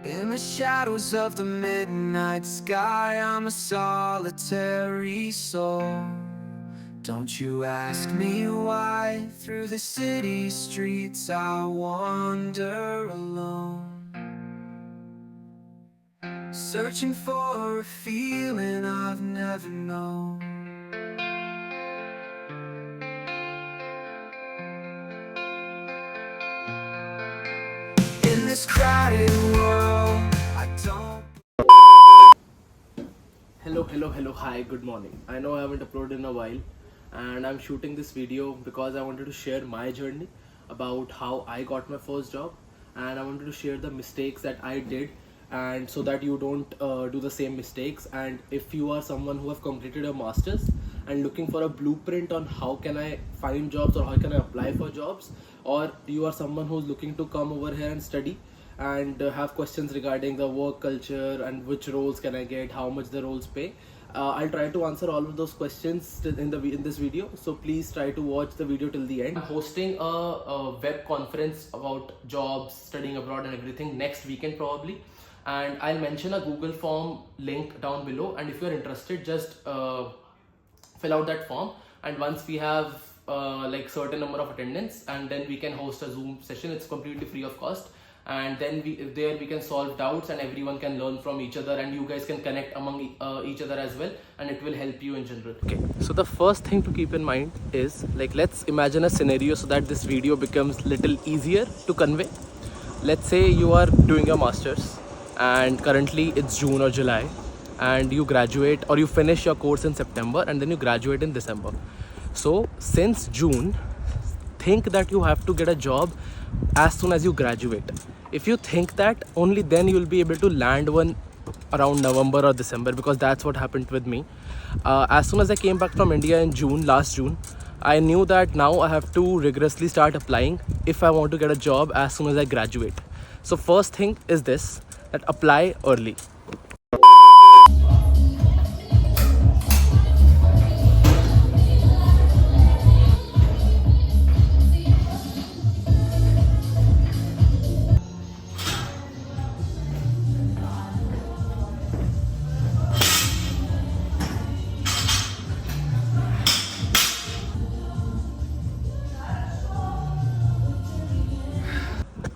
In the shadows of the midnight sky, I'm a solitary soul. Don't you ask me why, through the city streets I wander alone, searching for a feeling I've never known. In this crowded world, I don't. Hello, hi, good morning. I know I haven't uploaded in a while, and I'm shooting this video because I wanted to share my journey about how I got my first job, and I wanted to share the mistakes that I did, and so that you don't do the same mistakes. And if you are someone who have completed a master's and looking for a blueprint on how can I find jobs or how can I apply for jobs, or you are someone who's looking to come over here and study and have questions regarding the work culture and which roles can I get, how much the roles pay. I'll try to answer all of those questions in this video. So please try to watch the video till the end. I'm hosting a web conference about jobs, studying abroad, and everything next weekend probably. And I'll mention a Google form link down below. And if you're interested, just fill out that form. And once we have like certain number of attendance, and then we can host a Zoom session. It's completely free of cost, and then we can solve doubts, and everyone can learn from each other, and you guys can connect among each other as well, and it will help you in general. Okay, so the first thing to keep in mind is, like, let's imagine a scenario so that this video becomes little easier to convey. Let's say you are doing your masters, and currently it's June or July, and you graduate or you finish your course in September, and then you graduate in December. So since June, think that you have to get a job as soon as you graduate. If you think that, only then you will be able to land one around November or December, because that's what happened with me. As soon as I came back from India in last June, I knew that now I have to rigorously start applying if I want to get a job as soon as I graduate. So first thing is this, that apply early.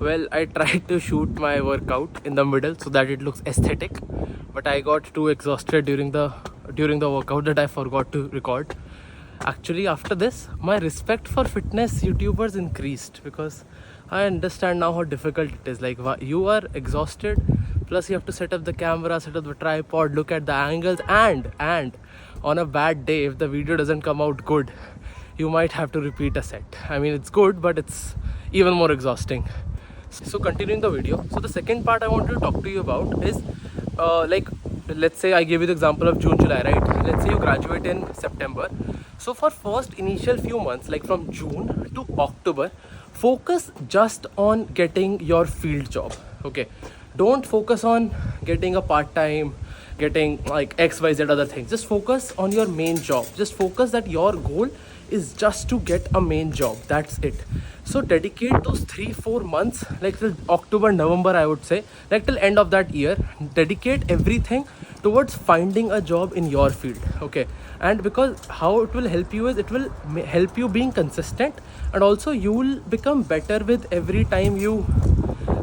Well, I tried to shoot my workout in the middle so that it looks aesthetic, but I got too exhausted during the workout that I forgot to record. Actually, after this, my respect for fitness YouTubers increased, because I understand now how difficult it is. Like, you are exhausted, plus you have to set up the camera, set up the tripod, look at the angles, and on a bad day, if the video doesn't come out good, you might have to repeat a set. I mean, it's good, but it's even more exhausting. So continuing the video, so the second part I want to talk to you about is like, let's say I give you the example of June, July, right? Let's say you graduate in September. So for first initial few months, like from June to October, focus just on getting your field job. Okay, don't focus on getting a part-time, getting like XYZ other things. Just focus on your main job. Just focus that your goal is just to get a main job. That's it. So dedicate those 3-4 months, like till October, November, I would say, like till end of that year, dedicate everything towards finding a job in your field. Okay, and because how it will help you is, it will help you being consistent, and also you will become better with every time you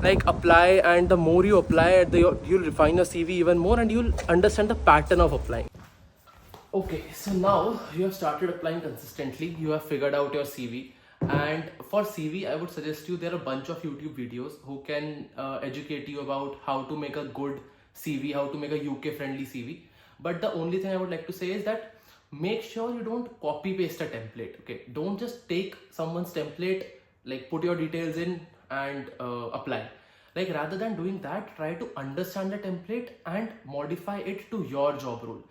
like apply, and the more you apply, you'll refine your CV even more, and you'll understand the pattern of applying. Okay, so now you have started applying consistently, you have figured out your CV, and for CV, I would suggest you, there are a bunch of YouTube videos who can educate you about how to make a good CV, how to make a UK friendly CV. But the only thing I would like to say is that make sure you don't copy paste a template. Okay, don't just take someone's template, like put your details in and apply. Like, rather than doing that, try to understand the template and modify it to your job role.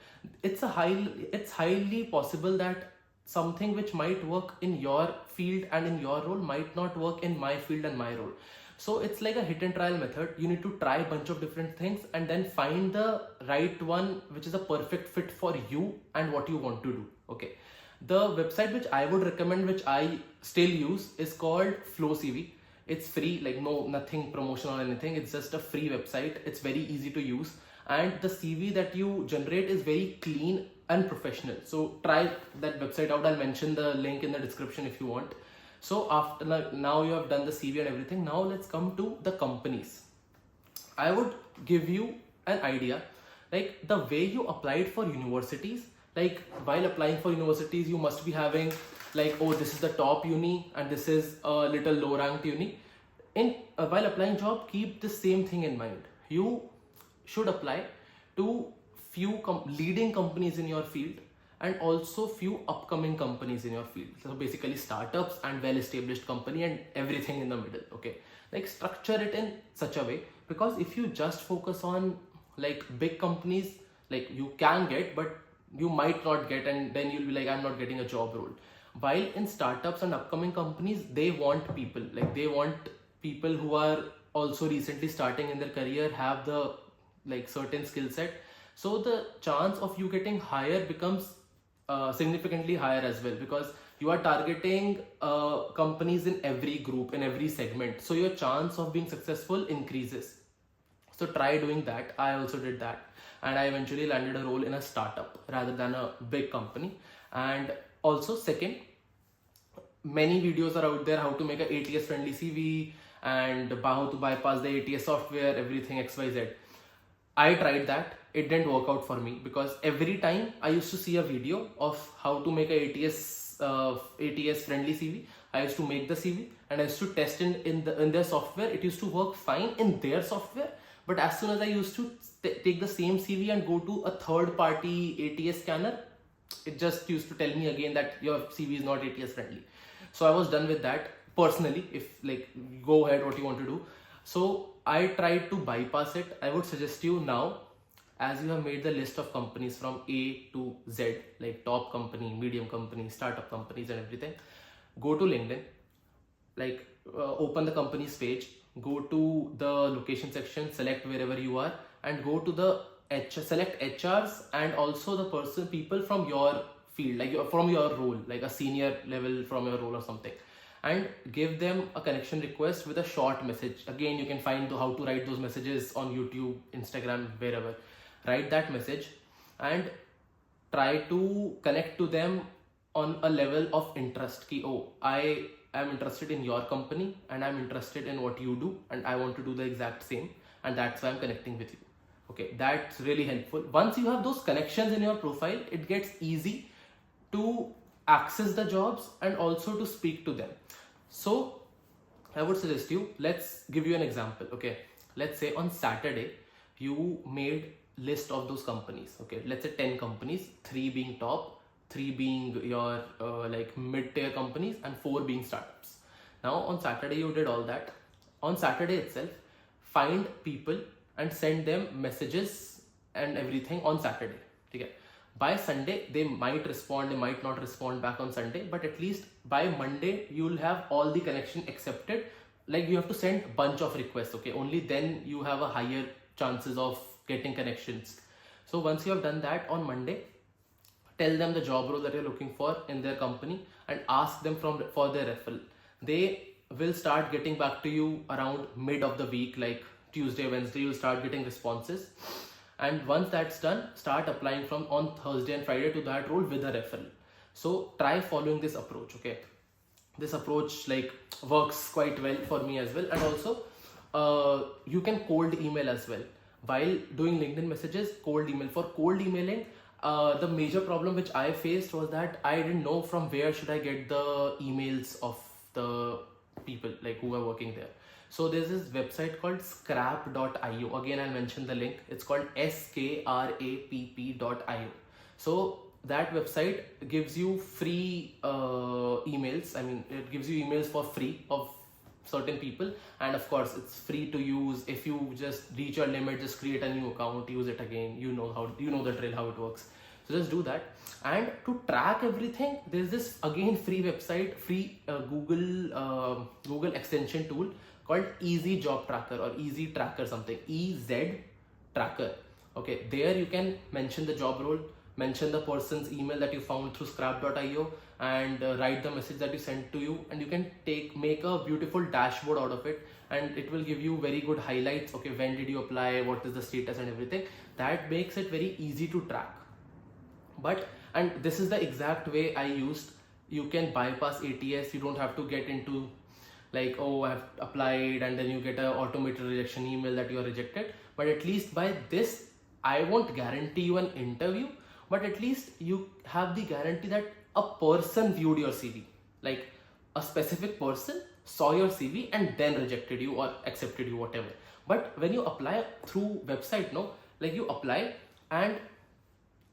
It's highly possible that something which might work in your field and in your role might not work in my field and my role. So it's like a hit and trial method. You need to try a bunch of different things and then find the right one which is a perfect fit for you and what you want to do. Okay, the website which I would recommend, which I still use, is called Flow CV. It's free, like nothing promotional or anything. It's just a free website. It's very easy to use, and the CV that you generate is very clean and professional. So try that website out. I'll mention the link in the description if you want. So after, now you have done the CV and everything, now let's come to the companies. I would give you an idea, like the way you applied for universities. Like while applying for universities, you must be having like, oh, this is the top uni and this is a little low ranked uni. In while applying job, keep the same thing in mind. You should apply to few leading companies in your field, and also few upcoming companies in your field. So basically startups and well established company and everything in the middle. Okay, like structure it in such a way, because if you just focus on like big companies, like you can get, but you might not get, and then you'll be like, I'm not getting a job role. While in startups and upcoming companies, they want people, like they want people who are also recently starting in their career, have the like certain skill set. So the chance of you getting higher becomes significantly higher as well, because you are targeting companies in every group, in every segment. So your chance of being successful increases. So try doing that. I also did that, and I eventually landed a role in a startup rather than a big company. And also, second, many videos are out there how to make a ATS friendly CV and how to bypass the ATS software, everything XYZ. I tried that. It didn't work out for me, because every time I used to see a video of how to make a ATS friendly CV, I used to make the CV and I used to test in their software. It used to work fine in their software, but as soon as I used to take the same CV and go to a third party ATS scanner, it just used to tell me again that your CV is not ATS friendly. So I was done with that personally. If like, go ahead, what you want to do. So I tried to bypass it. I would suggest you now, as you have made the list of companies from A to Z, like top company, medium company, startup companies and everything, go to LinkedIn, like open the company's page, go to the location section, select wherever you are, and go to the select HRs and also the people from your field, like from your role, like a senior level from your role or something, and give them a connection request with a short message. Again, you can find how to write those messages on YouTube, Instagram, wherever. Write that message and try to connect to them on a level of interest. Ki, oh, I am interested in your company and I'm interested in what you do and I want to do the exact same, and that's why I'm connecting with you. Okay, that's really helpful. Once you have those connections in your profile, it gets easy to access the jobs and also to speak to them. So I would suggest you, let's give you an example. Okay, let's say on Saturday you made list of those companies. Okay, let's say 10 companies, 3 being top, 3 being your like mid-tier companies, and 4 being startups. Now on Saturday you did all that. On Saturday itself, find people and send them messages and everything on Saturday. Okay, by Sunday they might respond, they might not respond back on Sunday, but at least by Monday you'll have all the connection accepted. Like you have to send bunch of requests. Okay, only then you have a higher chances of getting connections. So once you have done that, on Monday tell them the job role that you're looking for in their company and ask them for their referral. They will start getting back to you around mid of the week, like Tuesday, Wednesday. You'll start getting responses, and once that's done, start applying from on Thursday and Friday to that role with a referral. So try following this approach. Okay, this approach like works quite well for me as well. And also you can cold email as well while doing LinkedIn messages. Cold email. For cold emailing, the major problem which I faced was that I didn't know from where should I get the emails of the people like who are working there. So there's this website called scrap.io. Again, I'll mention the link. It's called skrapp.io. So that website gives you free emails. I mean, it gives you emails for free of certain people, and of course it's free to use. If you just reach your limit, just create a new account, use it again. You know the drill, how it works. So just do that. And to track everything, there's this again free website, free Google extension tool called Easy Job Tracker or Easy Tracker something, EZ Tracker. Okay, there you can mention the job role, mention the person's email that you found through scrap.io, and write the message that you sent to you, and you can make a beautiful dashboard out of it, and it will give you very good highlights. Okay, when did you apply, what is the status and everything. That makes it very easy to track. But, and this is the exact way I used, you can bypass ATS. You don't have to get into like, oh, I have applied, and then you get a automated rejection email that you are rejected. But at least by this, I won't guarantee you an interview, but at least you have the guarantee that a person viewed your CV, like a specific person saw your CV and then rejected you or accepted you, whatever. But when you apply through website, no, like you apply and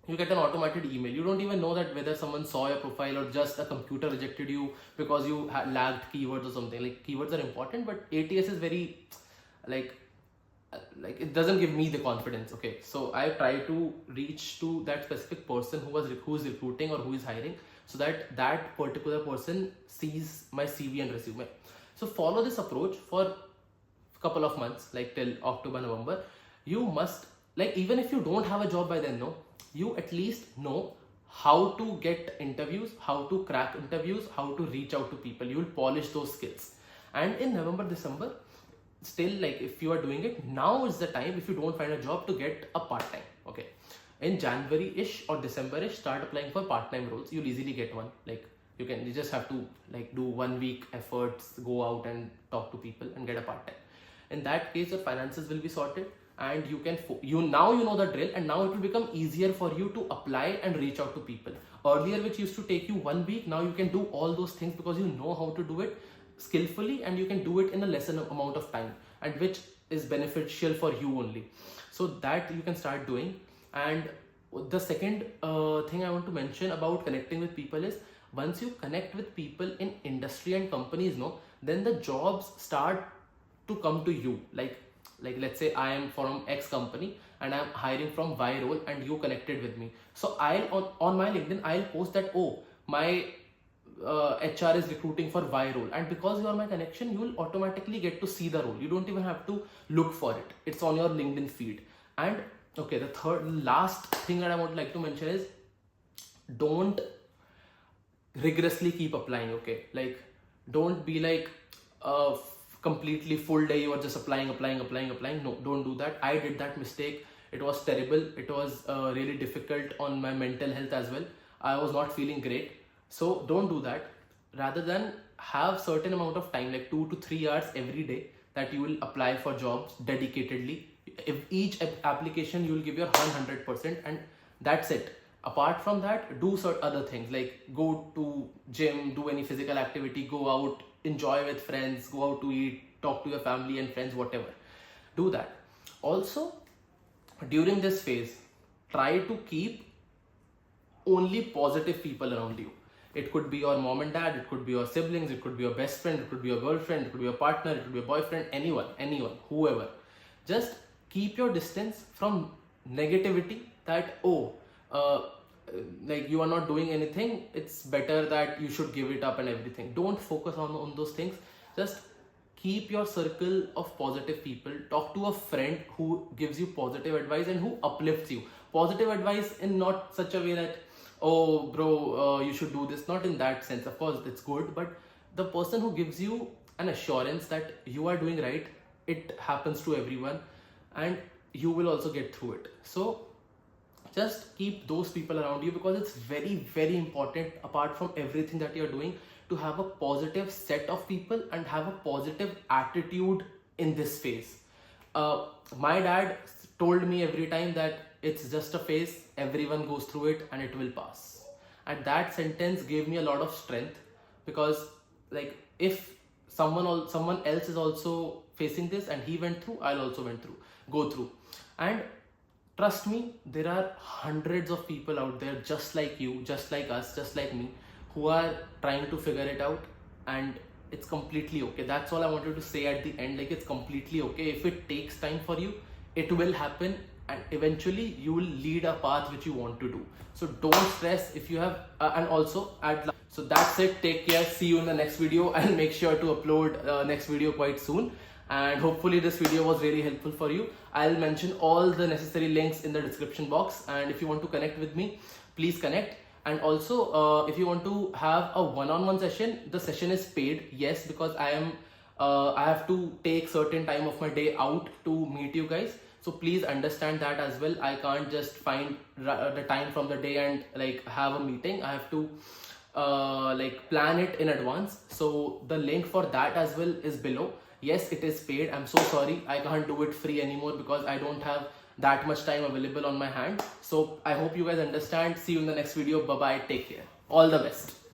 you get an automated email. You don't even know that whether someone saw your profile or just a computer rejected you because you lagged keywords or something. Like, keywords are important, but ATS is very like it doesn't give me the confidence. Okay, so I try to reach to that specific person who's recruiting or who is hiring, so that that particular person sees my CV and resume. So follow this approach for a couple of months, like till October, November. You must, like, even if you don't have a job by then, no, you at least know how to get interviews, how to crack interviews, how to reach out to people. You will polish those skills. And in November, December, still, like, if you are doing it, now is the time, if you don't find a job, to get a part-time. Okay, in January-ish or December-ish, start applying for part-time roles. You'll easily get one. Like, you just have to like do 1 week efforts, go out and talk to people and get a part-time. In that case, your finances will be sorted, and you can now you know the drill, and now it will become easier for you to apply and reach out to people. Earlier, which used to take you 1 week, now you can do all those things because you know how to do it skillfully, and you can do it in a lesser amount of time, and which is beneficial for you only. So that you can start doing. And the second thing I want to mention about connecting with people is, once you connect with people in industry and companies, no, then the jobs start to come to you. Like let's say I am from X company and I'm hiring from Y role, and you connected with me. So I'll on my LinkedIn, I'll post that, oh, my HR is recruiting for Y role, and because you are my connection, you will automatically get to see the role. You don't even have to look for it. It's on your LinkedIn feed. And okay, the last thing that I would like to mention is, don't rigorously keep applying. Okay, like, don't be like completely full day you are just applying. No, don't do that. I did that mistake. It was terrible. It was really difficult on my mental health as well. I was not feeling great. So don't do that. Rather than have certain amount of time, like 2 to 3 hours every day, that you will apply for jobs dedicatedly. If each application you will give your 100%, and that's it. Apart from that, do certain other things, like go to gym, do any physical activity, go out, enjoy with friends, go out to eat, talk to your family and friends, whatever. Do that. Also, during this phase, try to keep only positive people around you. It could be your mom and dad, it could be your siblings, it could be your best friend, it could be your girlfriend, it could be your partner, it could be your boyfriend, anyone, whoever. Just keep your distance from negativity, that, like, you are not doing anything, it's better that you should give it up and everything. Don't focus on those things. Just keep your circle of positive people. Talk to a friend who gives you positive advice and who uplifts you. Positive advice in not such a way that, oh bro, you should do this. Not in that sense. Of course, it's good, but the person who gives you an assurance that you are doing right, it happens to everyone, and you will also get through it. So just keep those people around you, because it's very, very important, apart from everything that you're doing, to have a positive set of people and have a positive attitude in this phase. My dad told me every time that it's just a phase, everyone goes through it and it will pass. And that sentence gave me a lot of strength, because, like, if someone else is also facing this and he went through, I'll also go through. And trust me, there are hundreds of people out there just like you, just like us, just like me, who are trying to figure it out, and it's completely okay. That's all I wanted to say at the end. Like, it's completely okay. If it takes time for you, it will happen, and eventually you will lead a path which you want to do. So don't stress if you have, and also so that's it. Take care. See you in the next video. I'll make sure to upload next video quite soon. And hopefully this video was really helpful for you. I'll mention all the necessary links in the description box, and if you want to connect with me, please connect. And also, if you want to have a one-on-one session, the session is paid. Yes, because I have to take certain time of my day out to meet you guys. So please understand that as well. I can't just find the time from the day and like have a meeting. I have to like plan it in advance. So the link for that as well is below. Yes, it is paid. I'm so sorry, I can't do it free anymore because I don't have that much time available on my hand. So I hope you guys understand. See you in the next video. Bye bye, take care, all the best.